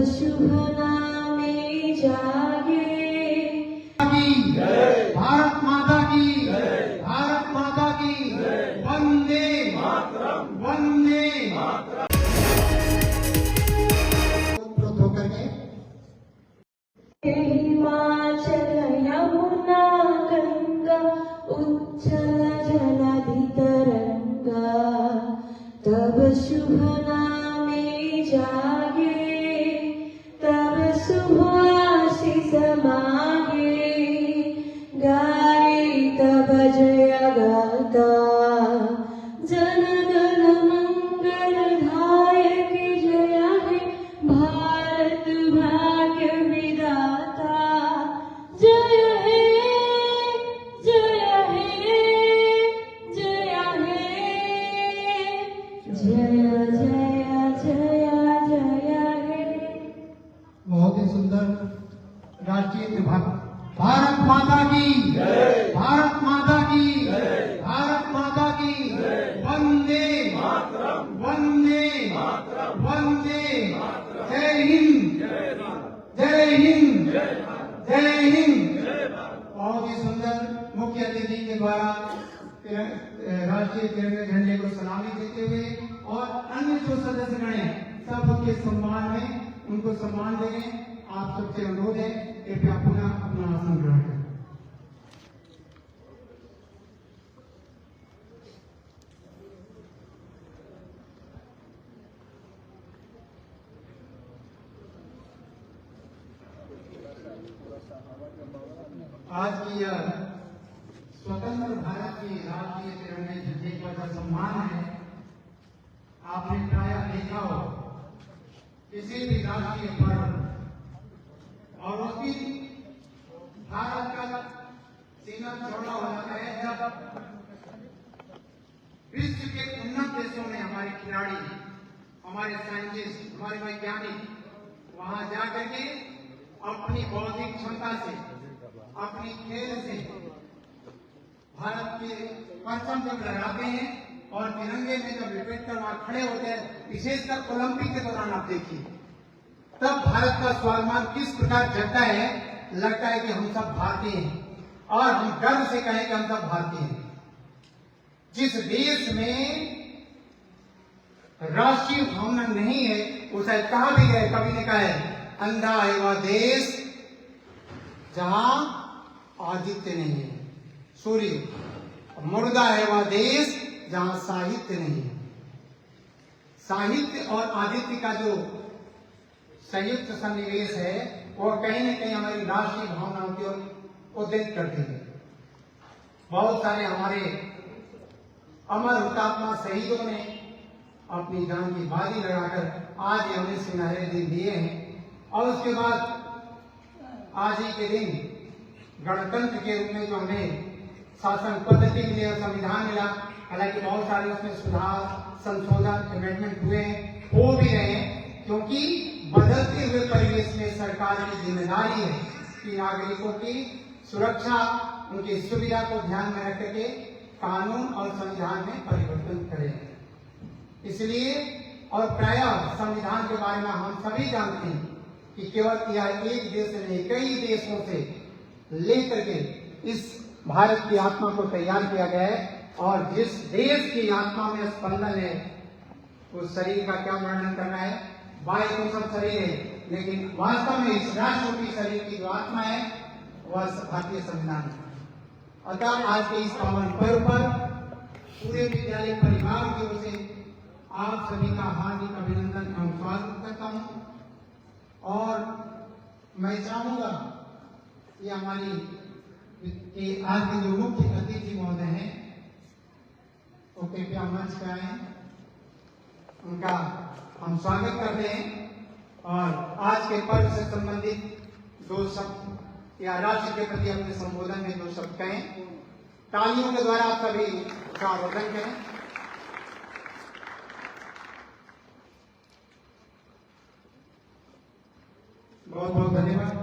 शुभ नामे जागे। भारत माता की, भारत माता की, वंदे मातरम, वंदे मातरम। होकर के हिमाचल यमुना गंगा उच्चल जलधि तरंगा, तब शुभ नामे जागे, तब शुभ आशीष मांगे, गाए तब जय गाथा, जन गण मंगल दायक जय हे भारत भाग्य विधाता। जय हे जय हे जय हे, जय जय जय जय हे। बहुत ही सुंदर राष्ट्रीय त्रिभाग। भारत माता की, भारत माता की, भारत माता की, वंदे मातरम, वंदे मातरम, वंदे मातरम। जय हिंद, जय हिंद, जय हिंद। बहुत ही सुंदर मुख्य अतिथि के द्वारा राष्ट्रीय तिरंगे झंडे को सलामी देते हुए और अन्य जो सदस्यगण हैं सब उनके सम्मान में उनको सम्मान देंगे। आप सबसे अनुरोध है कृपया पुनः अपना आसन ग्रहण करें। आज की यह स्वतंत्र भारत की राष्ट्रीय तिरंगे झंडे का जो सम्मान है, आपने प्राय देखा हो किसी भी राष्ट्रीय पर्व और उस दिन भारत का सीना चौड़ा हो जाता है जब विश्व के उन्नत देशों में हमारे खिलाड़ी, हमारे साइंटिस्ट, हमारे वैज्ञानिक वहां जाकर के अपनी बौद्धिक क्षमता से, अपनी खेल से भारत के परचम जब लहराते हैं और तिरंगे में जब लिपट कर वहां खड़े होते हैं, विशेषकर ओलंपिक के दौरान आप देखिए, तब भारत का स्वाभिमान किस प्रकार जगता है। लगता है कि हम सब भारतीय हैं और हम गर्व से कहें कि हम सब भारतीय हैं। जिस देश में राष्ट्रीय भावना नहीं है, उसे कहा भी है, कवि ने कहा है, अंधा है वह देश जहां आदित्य नहीं है, सूर्य, मुर्दा है वह देश जहां साहित्य नहीं है। साहित्य और आदित्य का जो संयुक्त सन्निवेश है वो कहीं न कहीं हमारी राष्ट्रीय भावनाओं की ओर उद्दीत करती है। बहुत सारे हमारे अमर हुतात्मा शहीदों ने अपनी जान की बाजी लगाकर आज हमें सुनहरे दिन दिए हैं और उसके बाद आज ही के दिन गणतंत्र के रूप में जो हमें शासन पद्धति मिली और संविधान मिला, हालांकि बहुत सारे उसमें सुधार, संशोधन, अमेंडमेंट हुए हैं, हो भी रहे हैं, क्योंकि बदलते हुए परिवेश में सरकार की जिम्मेदारी है कि नागरिकों की सुरक्षा, उनकी सुविधा को ध्यान में रख करके कानून और संविधान में परिवर्तन करें। इसलिए और प्रायः संविधान के बारे में हम सभी जानते हैं कि केवल यह एक देश नहीं, कई देशों से लेकर के इस भारत की आत्मा को तैयार किया गया है और जिस देश की आत्मा में स्पंदन है उस शरीर का क्या वर्णन करना है। बाह्य तो सब शरीर है, लेकिन वास्तव में इस राष्ट्र की शरीर की जो आत्मा है वह भारतीय संविधान है। अतः आज के इस पावन पर्व पर पूरे विद्यालय परिवार की ओर से आप सभी का हार्दिक अभिनंदन एवं स्वागत करता हूं और मैं चाहूंगा कि हमारी आज के जो मुख्य अतिथि महोदय हैं वो कृपया मंच पे आए, उनका हम स्वागत करते हैं और आज के पर्व से संबंधित दो शब्द या राष्ट्र के प्रति अपने संबोधन में दो शब्द कहें। तालियों के द्वारा आप सभी उसका अवलोकन करें। बहुत बहुत धन्यवाद।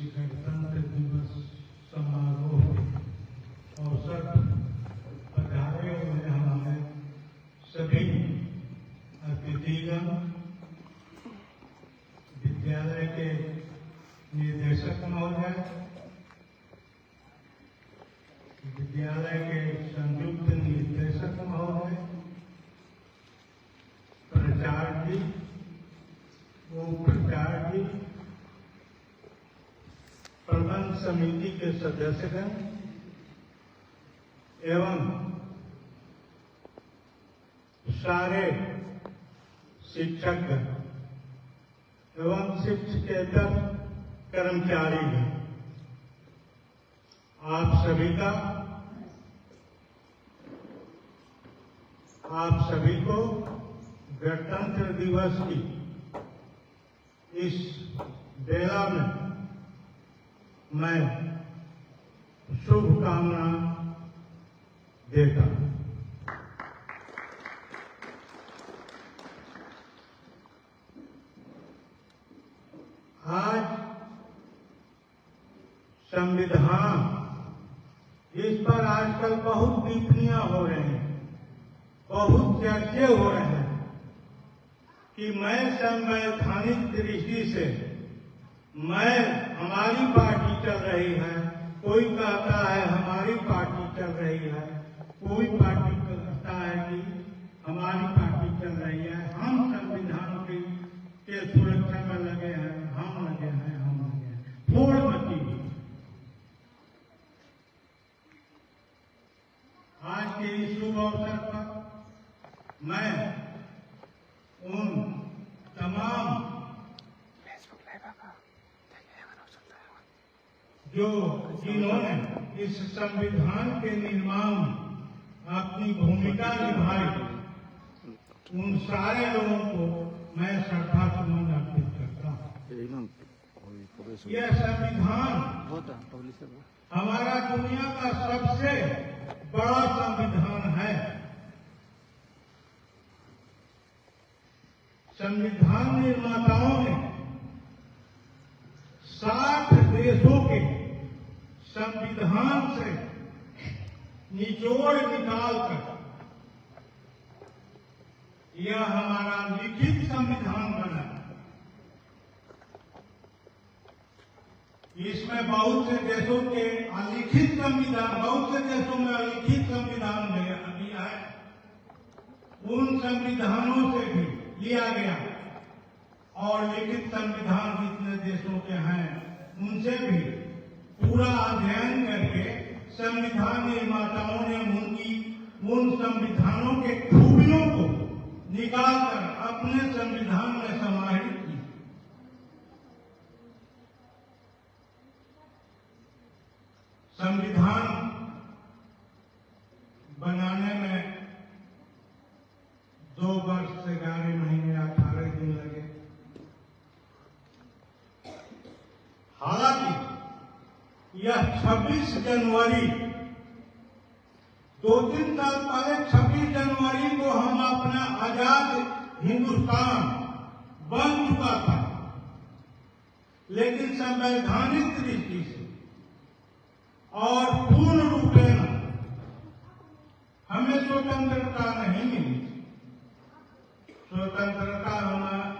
गणतंत्र दिवस समारोह के अवसर पर पधारे हुए हमारे सभी अतिथिगण, विद्यालय के निर्देशक महोदय, विद्यालय के संयुक्त निर्देशक महोदय, प्राचार्य जी, उप प्राचार्य जी, प्रबंध समिति के सदस्यगण एवं सारे शिक्षकगण एवं शिक्षकेतर कर्मचारीगण, आप सभी को गणतंत्र दिवस की इस बेला में मैं शुभकामना देता हूं। आज संविधान, इस पर आजकल बहुत टिप्पणियां हो रही हैं, बहुत चर्चे हो रहे हैं कि मैं संवैधानिक दृष्टि से हमारी पार्टी चल रही है, कोई कहता है हमारी पार्टी चल रही है, कोई पार्टी कहता है कि हमारी पार्टी चल रही है, हम संविधान के सुरक्षा में लगे हैं, हम लगे हैं। फोड़ मची। आज के इस शुभ अवसर पर मैं उन तमाम जिन्होंने इस संविधान के निर्माण में अपनी भूमिका निभाई, उन सारे लोगों को मैं श्रद्धा सुमन अर्पित करता हूँ। यह संविधान हमारा दुनिया का सबसे बड़ा संविधान है। संविधान निर्माताओं ने 60 देशों के संविधान से निचोड़ निकालकर यह हमारा लिखित संविधान बना। इसमें बहुत से देशों के अलिखित संविधान, बहुत से देशों में अलिखित संविधान दिया है, उन संविधानों से भी लिया गया और लिखित संविधान जितने देशों के हैं उनसे भी पूरा अध्ययन करके संविधान निर्माताओं ने उन संविधानों के खूबियों को निकालकर अपने संविधान में समाहित की। संविधान बनाने में 2 वर्ष से 11 महीने 18 दिन लगे। हालांकि यह 26 जनवरी 2-3 साल पहले 26 जनवरी को हम अपना आजाद हिंदुस्तान बन चुका था, लेकिन संवैधानिक दृष्टि से और पूर्ण रूपेण हमें स्वतंत्रता नहीं मिली। स्वतंत्रता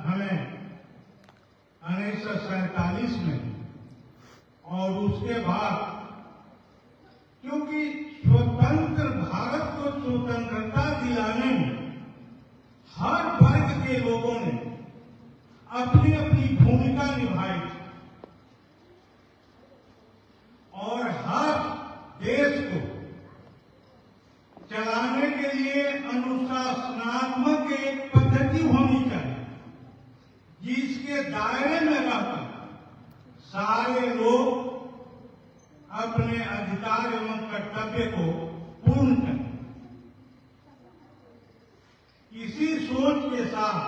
हमें 1947 में और उसके बाद, क्योंकि स्वतंत्र भारत को स्वतंत्रता दिलाने में हर वर्ग के लोगों ने अपनी अपनी भूमिका निभाई और हर देश को चलाने के लिए अनुशासनात्मक एक पद्धति होनी चाहिए, जिसके दायरे में रहकर सारे लोग अपने अधिकार एवं कर्तव्य को पूर्ण करें। इसी सोच के साथ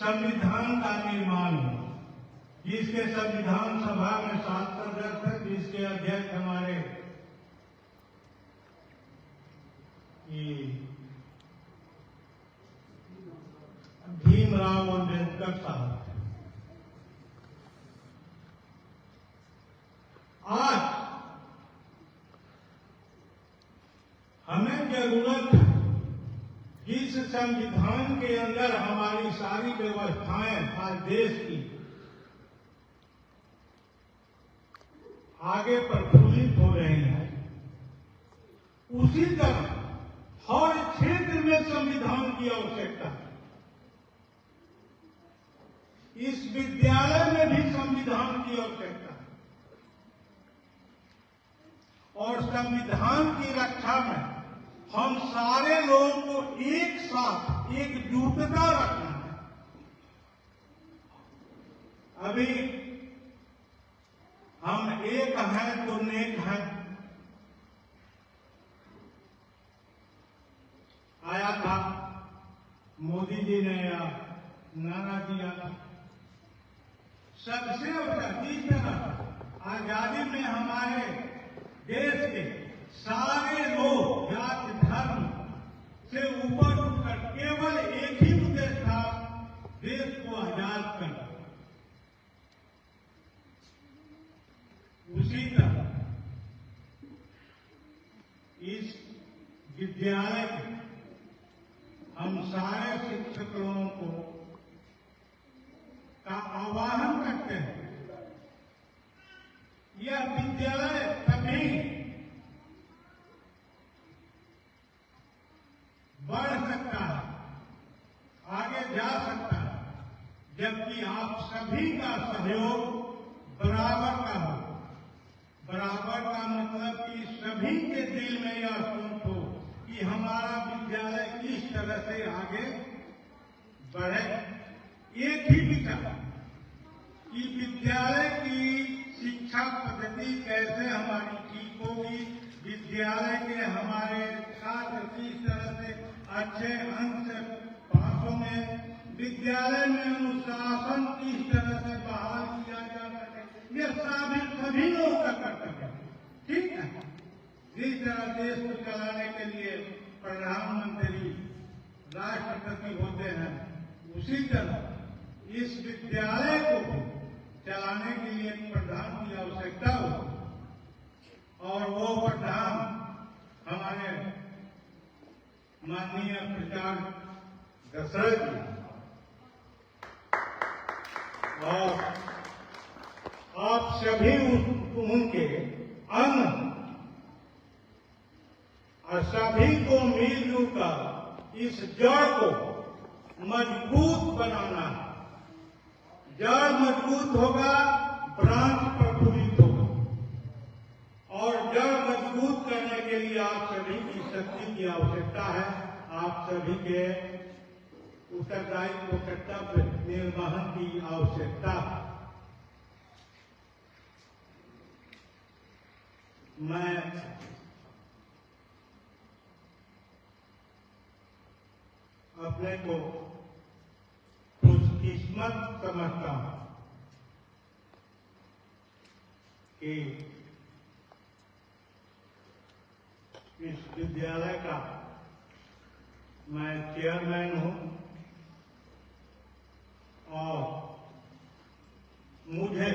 संविधान का निर्माण हुआ, जिसके संविधान सभा में 7 सदस्य थे, जिसके अध्यक्ष हमारे भीमराव अम्बेडकर साहब थे। संविधान के अंदर हमारी सारी व्यवस्थाएं आज देश की आगे प्रफुल्लित हो रही हैं, उसी तरह हर क्षेत्र में संविधान की आवश्यकता है। इस विद्यालय में भी संविधान की आवश्यकता है और संविधान की रक्षा में हम सारे लोगों को एक साथ एकजुटता रखना है। अभी हम एक हैं तो नेक हैं। आया था मोदी जी ने नारा दिया था, सबसे जिस तरह आजादी में हमारे देश के सारे लोग जाति धर्म से ऊपर उठकर केवल एक ही उद्देश्य था, देश को आजाद करना। उसी तरह इस विद्यालय के हम सारे शिक्षकों को का आह्वान करते हैं। यह विद्यालय तभी बढ़ सकता है, आगे जा सकता है, जबकि आप सभी का सहयोग बराबर का हो। बराबर का मतलब कि सभी के दिल में यह सोच हो कि हमारा विद्यालय किस तरह से आगे बढ़े। एक ही विचार कि विद्यालय की शिक्षा पद्धति कैसे हमारी ठीक होगी, विद्यालय के हमारे छात्र किस तरह से अच्छे अंक से पास होंगे, विद्यालय में अनुशासन किस तरह से बहाल किया जा सके, यह सभी लोगों का कर्तव्य है। ठीक है, जिस तरह देश को चलाने के लिए प्रधानमंत्री राष्ट्रपति होते हैं, उसी तरह इस विद्यालय को चलाने के लिए प्रधान की आवश्यकता हो और वो प्रधान हमारे माननीय प्राचार्य दशरथ जी और आप सभी उनके अंग और सभी को मिलजुल कर इस जड़ को मजबूत बनाना है। जड़ मजबूत होगा, ब्रांच प्रफुल्लित होगा और जड़ मजबूत करने के लिए आप सभी की शक्ति की आवश्यकता है। आप सभी के उत्तरदायित्व कर्तव्य निर्वहन की आवश्यकता है। मैं अपने को खुशकिस्मत समझता हूं कि इस विद्यालय का मैं चेयरमैन हूं और मुझे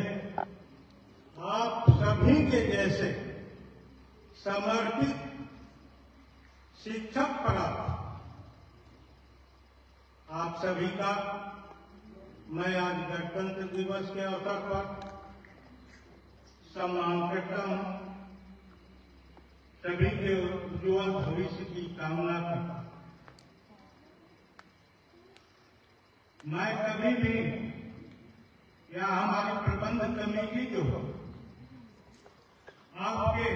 आप सभी के जैसे समर्पित शिक्षक प्राप्त, आप सभी का मैं आज गणतंत्र दिवस के अवसर पर सम्मान करता हूं। सभी के उज्ज्वल भविष्य की कामना करता हूं। मैं कभी भी या हमारी प्रबंध कमेटी जो आपके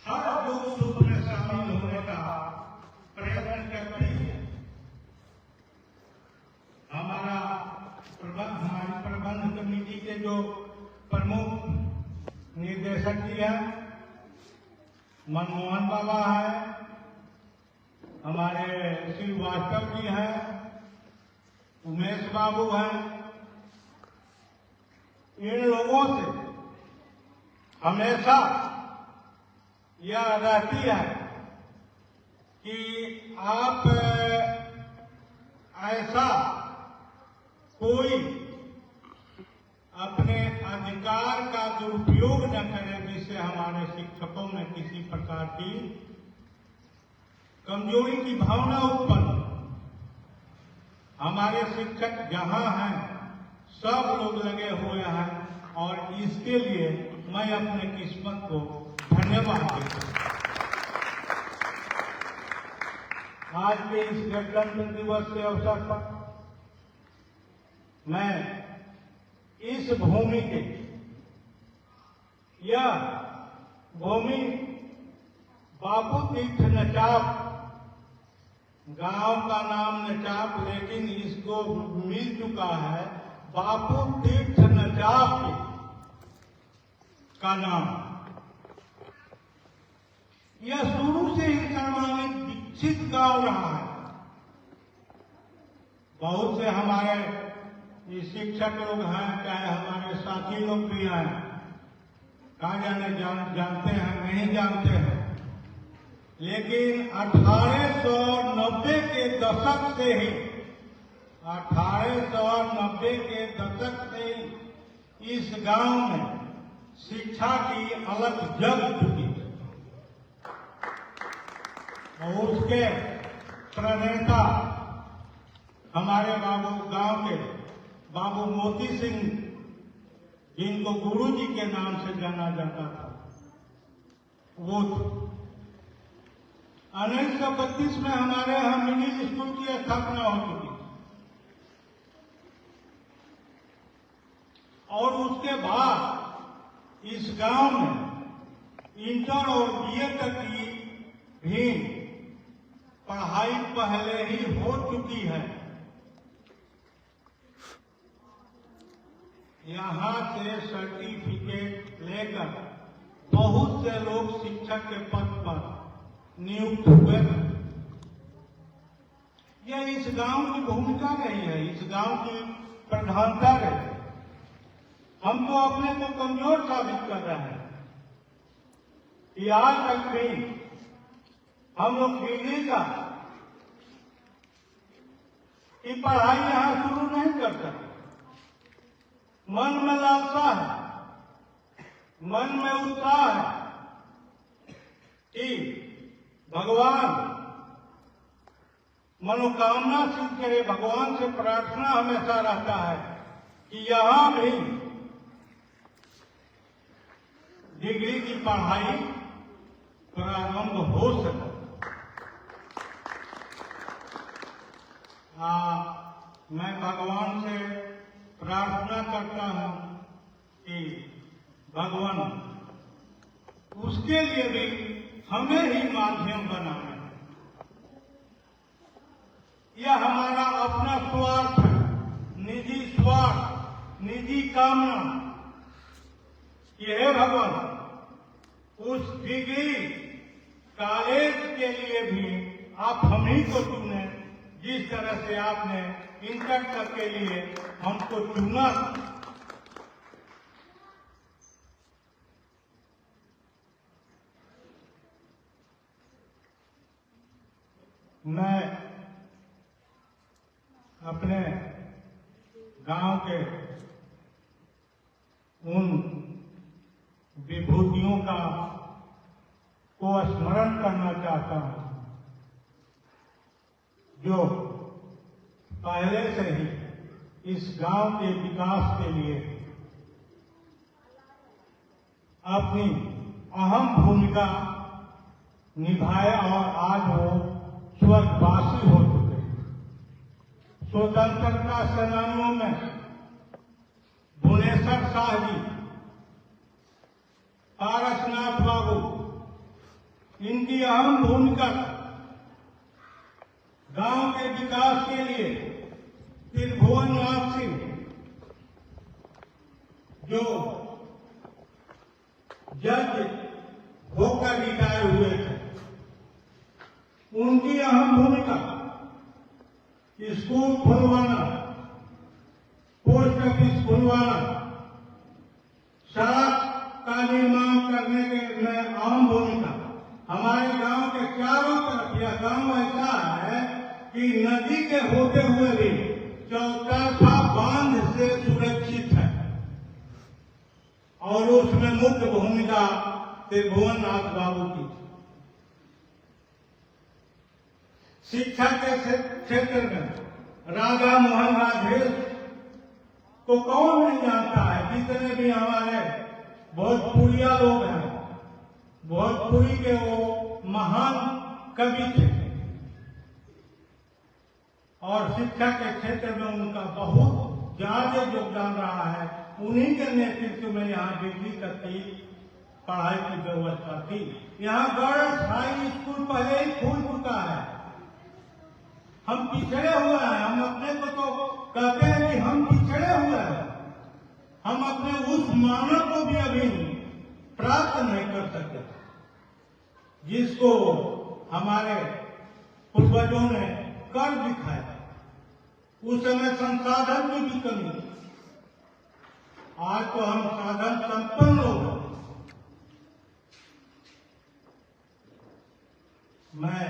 हर दुख सुख में शामिल होने का प्रयत्न करती है। हमारी प्रबंध कमेटी के जो प्रमुख निर्देशक जी हैं, मनमोहन बाबा है, हमारे श्रीवास्तव जी हैं, उमेश बाबू हैं, इन लोगों से हमेशा यह रहती है कि आप ऐसा कोई अपने अधिकार का दुरुपयोग न करें जिससे हमारे शिक्षकों में किसी प्रकार की कमजोरी की भावना उत्पन्न। हमारे शिक्षक जहां हैं सब लोग लगे हुए हैं और इसके लिए मैं अपने किस्मत को धन्यवाद देता हूं। आज के इस गणतंत्र दिवस के अवसर पर मैं इस भूमि के यह भूमि बापू तीर्थ नचाप, गांव का नाम नचाप, लेकिन इसको मिल चुका है बापू तीर्थ नचाप का नाम। यह शुरू से ही सर्वांगीण विकसित गांव रहा है। बहुत से हमारे ये शिक्षक लोग हैं, चाहे हमारे साथी लोग भी हैं, कहा जाने जानते हैं नहीं जानते हैं, लेकिन 1890 के दशक से ही 1890 के दशक से ही इस गांव में शिक्षा की अलग जग चुकी थी और उसके प्रणेता हमारे गांव के बाबू मोती सिंह, जिनको गुरु जी के नाम से जाना जाता था, वो 1932 में हमारे यहाँ मिडिल स्कूल की स्थापना हो चुकी और उसके बाद इस गांव में इंटर और बीए तक की भी पढ़ाई पहले ही हो चुकी है। यहाँ से सर्टिफिकेट लेकर बहुत से लोग शिक्षक के पद पर नियुक्त हुए। यह इस गांव की भूमिका रही है, इस गांव की प्रधानता रही। हम तो अपने को कमजोर साबित कर रहे हैं कि आज तक भी हम लोग डिग्री का की पढ़ाई यहां शुरू नहीं कर सकते। मन में लालसा है, मन में उत्साह है कि भगवान मनोकामना सिद्ध करे। भगवान से प्रार्थना हमेशा रहता है कि यहां भी डिग्री की पढ़ाई प्रारंभ हो सके। मैं भगवान से प्रार्थना करता हूं कि भगवान उसके लिए भी हमें ही माध्यम बनाए। यह हमारा अपना स्वार्थ है, निजी स्वार्थ, निजी कामना। यह भगवान उस डिग्री कॉलेज के लिए भी आप हम ही को चुने, जिस तरह से आपने इंटर तक के लिए हमको चुना। मैं अपने गांव के उन विभूतियों को स्मरण करना चाहता हूं जो पहले से ही इस गांव के विकास के लिए अपनी अहम भूमिका निभाए और आज वो स्वर्गवासी हो चुके हैं। स्वतंत्रता सेनानियों में भुवनेश्वर शाह जी, पारसनाथ बाबू, इनकी अहम भूमिका गांव के विकास के लिए। त्रिभुवन नाथ सिंह जो जज होकर रिटायर हुए थे, उनकी अहम भूमिका स्कूल खुलवाना, पोस्ट ऑफिस खुलवाना, सड़क का निर्माण करने में अहम भूमिका। हमारे गांव के चारों तरफ यह गांव ऐसा है कि नदी के होते हुए भी चौतरफा बांध से सुरक्षित है और उसमें मुख्य भूमिका त्रिभुवन नाथ बाबू की। शिक्षा के क्षेत्र में राधा मोहन राधेश को कौन नहीं जानता है। जितने भी हमारे भोजपुरिया लोग हैं, भोजपुरी के वो महान कवि थे और शिक्षा के क्षेत्र में उनका बहुत ज्यादा योगदान रहा है। उन्हीं के नेतृत्व में यहाँ डिग्री तक की पढ़ाई की व्यवस्था थी। यहाँ गर्ल्स हाई स्कूल पहले ही खुल चुका है। हम पिछड़े हुए हैं, हम अपने को तो कहते हैं कि हम पिछड़े हुए हैं, हम अपने उस मानव को भी अभी प्राप्त नहीं कर सकते जिसको हमारे पूर्वजों ने कर दिखाया। उस समय संसाधन की भी कमी थी, आज तो हम साधन संपन्न लोग हैं। मैं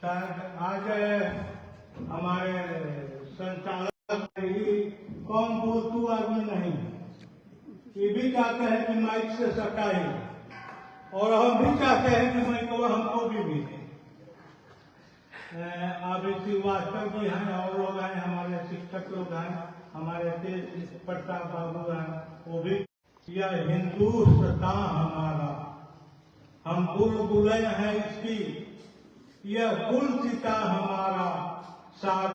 शायद आज हमारे संचालक कौन बोलतू आदमी नहीं, ये भी चाहते हैं कि माइक से सटाई, और हम भी चाहते हैं कि माइक को हमको भी मिले। अभी श्रीवास्तव जी हैं और लोग हैं, हमारे शिक्षक लोग हैं, हमारे तेज प्रताप बाबू हैं, वो भी। यह हिंदुस्तान हमारा, हम बुलबुलें हैं इसकी, यह गुलसिता हमारा साथ।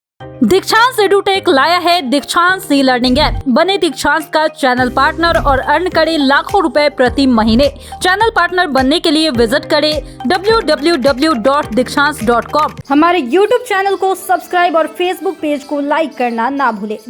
दीक्षांत एडुटेक लाया है दीक्षांत ई लर्निंग ऐप। बने दीक्षांत का चैनल पार्टनर और अर्न करें लाखों रुपए प्रति महीने। चैनल पार्टनर बनने के लिए विजिट करें www.dikshans.com। हमारे YouTube चैनल को सब्सक्राइब और Facebook पेज को लाइक करना ना भूलें।